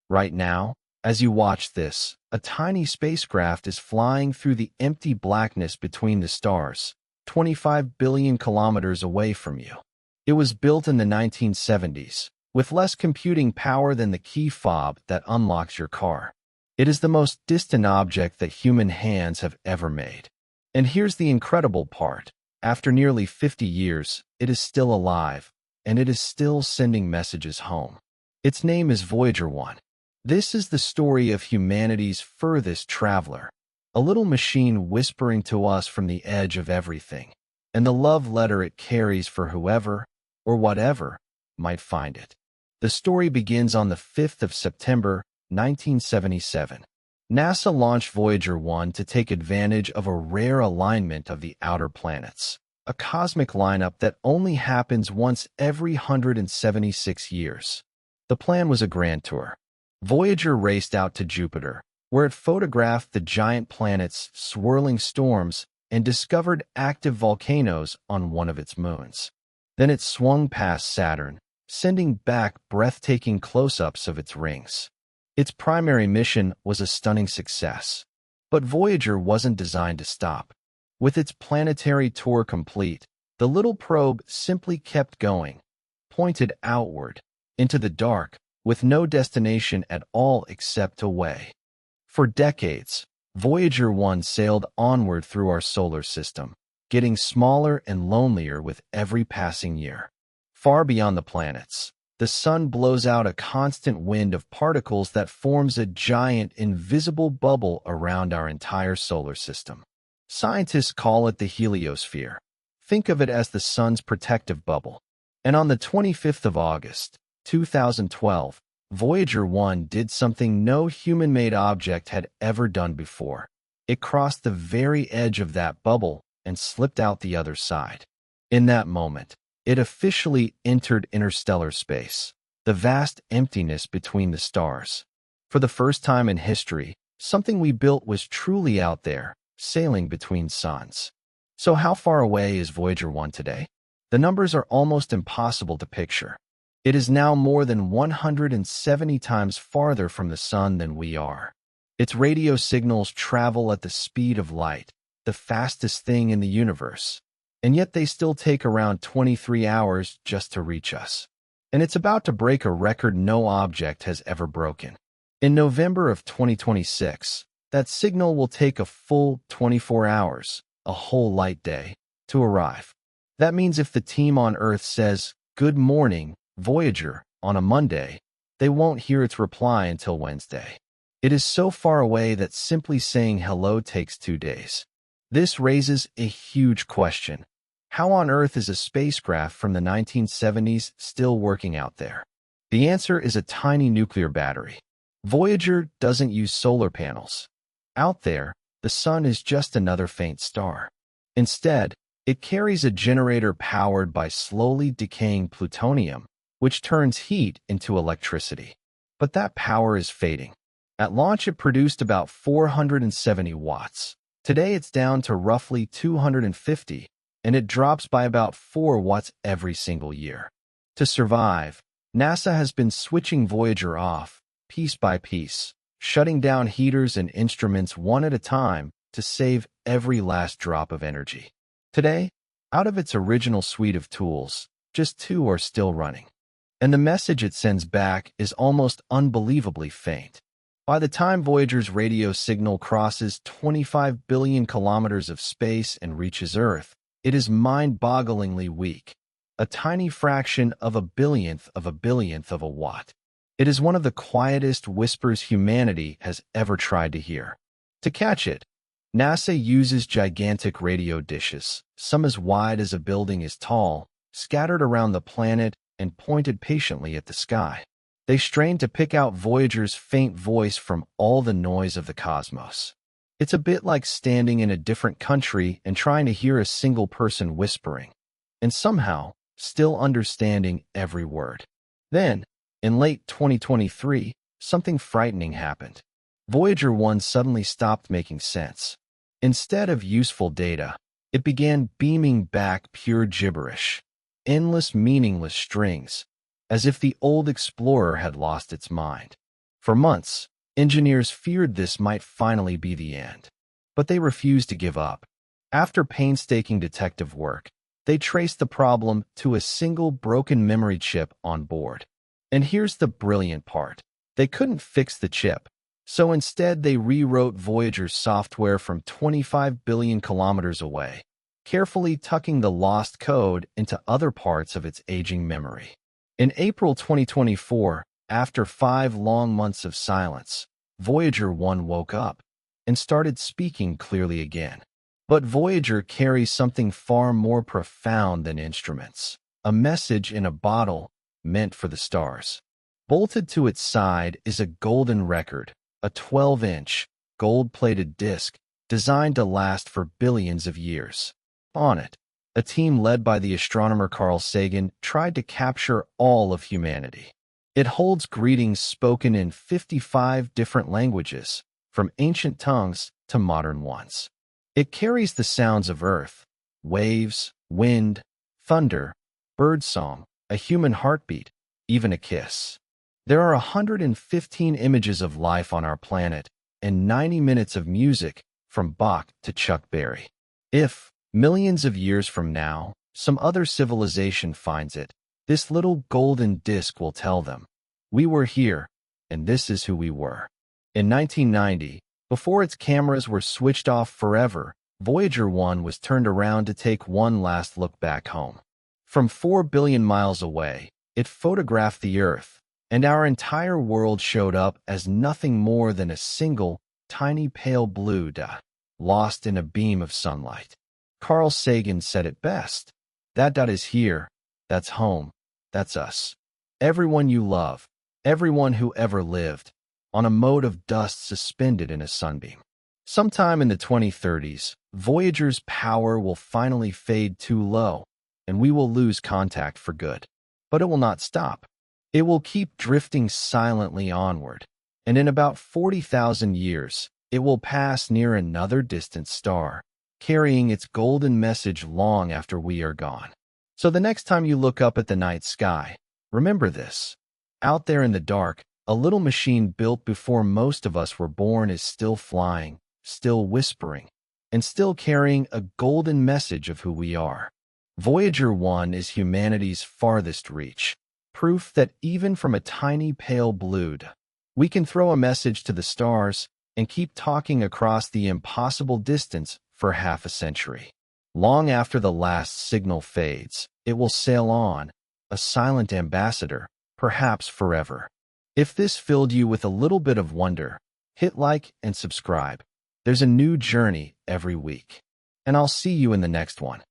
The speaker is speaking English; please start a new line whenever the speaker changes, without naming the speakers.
Right now, as you watch this, a tiny spacecraft is flying through the empty blackness between the stars, 25 billion kilometers away from you. It was built in the 1970s, with less computing power than the key fob that unlocks your car. It is the most distant object that human hands have ever made. And here's the incredible part. After nearly 50 years, it is still alive, and it is still sending messages home. Its name is Voyager 1. This is the story of humanity's furthest traveler, a little machine whispering to us from the edge of everything, and the love letter it carries for whoever, or whatever, might find it. The story begins on the 5th of September, 1977. NASA launched Voyager 1 to take advantage of a rare alignment of the outer planets, a cosmic lineup that only happens once every 176 years. The plan was a grand tour. Voyager raced out to Jupiter, where it photographed the giant planet's swirling storms and discovered active volcanoes on one of its moons. Then it swung past Saturn, sending back breathtaking close-ups of its rings. Its primary mission was a stunning success. But Voyager wasn't designed to stop. With its planetary tour complete, the little probe simply kept going, pointed outward, into the dark, with no destination at all except away. For decades, Voyager 1 sailed onward through our solar system, getting smaller and lonelier with every passing year. Far beyond the planets, the sun blows out a constant wind of particles that forms a giant invisible bubble around our entire solar system. Scientists call it the heliosphere. Think of it as the sun's protective bubble. And on the 25th of August, 2012, Voyager 1 did something no human-made object had ever done before. It crossed the very edge of that bubble and slipped out the other side. In that moment, it officially entered interstellar space, the vast emptiness between the stars. For the first time in history, something we built was truly out there, sailing between suns. So how far away is Voyager 1 today? The numbers are almost impossible to picture. It is now more than 170 times farther from the sun than we are. Its radio signals travel at the speed of light, the fastest thing in the universe. And yet they still take around 23 hours just to reach us. And it's about to break a record no object has ever broken. In November of 2026, that signal will take a full 24 hours, a whole light day, to arrive. That means if the team on Earth says, "Good morning, Voyager," on a Monday, they won't hear its reply until Wednesday. It is so far away that simply saying hello takes 2 days. This raises a huge question. How on earth is a spacecraft from the 1970s still working out there? The answer is a tiny nuclear battery. Voyager doesn't use solar panels. Out there, the sun is just another faint star. Instead, it carries a generator powered by slowly decaying plutonium, which turns heat into electricity. But that power is fading. At launch, it produced about 470 watts. Today, it's down to roughly 250, and it drops by about 4 watts every single year. To survive, NASA has been switching Voyager off, piece by piece, shutting down heaters and instruments one at a time to save every last drop of energy. Today, out of its original suite of tools, just 2 are still running. And the message it sends back is almost unbelievably faint. By the time Voyager's radio signal crosses 25 billion kilometers of space and reaches Earth, it is mind-bogglingly weak, a tiny fraction of a billionth of a watt. It is one of the quietest whispers humanity has ever tried to hear. To catch it, NASA uses gigantic radio dishes, some as wide as a building is tall, scattered around the planet and pointed patiently at the sky. They strain to pick out Voyager's faint voice from all the noise of the cosmos. It's a bit like standing in a different country and trying to hear a single person whispering, and somehow still understanding every word. Then, in late 2023, something frightening happened. Voyager 1 suddenly stopped making sense. Instead of useful data, it began beaming back pure gibberish, endless meaningless strings, as if the old explorer had lost its mind. For months, engineers feared this might finally be the end. But they refused to give up. After painstaking detective work, they traced the problem to a single broken memory chip on board. And here's the brilliant part. They couldn't fix the chip, so instead they rewrote Voyager's software from 25 billion kilometers away, carefully tucking the lost code into other parts of its aging memory. In April 2024, after 5 long months of silence, Voyager 1 woke up and started speaking clearly again. But Voyager carries something far more profound than instruments, a message in a bottle meant for the stars. Bolted to its side is a golden record, a 12-inch, gold-plated disc designed to last for billions of years. On it, a team led by the astronomer Carl Sagan tried to capture all of humanity. It holds greetings spoken in 55 different languages, from ancient tongues to modern ones. It carries the sounds of Earth, waves, wind, thunder, birdsong, a human heartbeat, even a kiss. There are 115 images of life on our planet and 90 minutes of music from Bach to Chuck Berry. If, millions of years from now, some other civilization finds it, this little golden disc will tell them, "We were here, and this is who we were." In 1990, before its cameras were switched off forever, Voyager 1 was turned around to take one last look back home. From 4 billion miles away, it photographed the Earth, and our entire world showed up as nothing more than a single, tiny pale blue dot, lost in a beam of sunlight. Carl Sagan said it best. "That dot is here, that's home, that's us. Everyone you love, everyone who ever lived, on a mote of dust suspended in a sunbeam." Sometime in the 2030s, Voyager's power will finally fade too low, and we will lose contact for good. But it will not stop. It will keep drifting silently onward, and in about 40,000 years, it will pass near another distant star, carrying its golden message long after we are gone. So the next time you look up at the night sky, remember this. Out there in the dark, a little machine built before most of us were born is still flying, still whispering, and still carrying a golden message of who we are. Voyager 1 is humanity's farthest reach, proof that even from a tiny pale blue dot, we can throw a message to the stars and keep talking across the impossible distance for half a century. Long after the last signal fades, it will sail on, a silent ambassador, perhaps forever. If this filled you with a little bit of wonder, hit like and subscribe. There's a new journey every week. And I'll see you in the next one.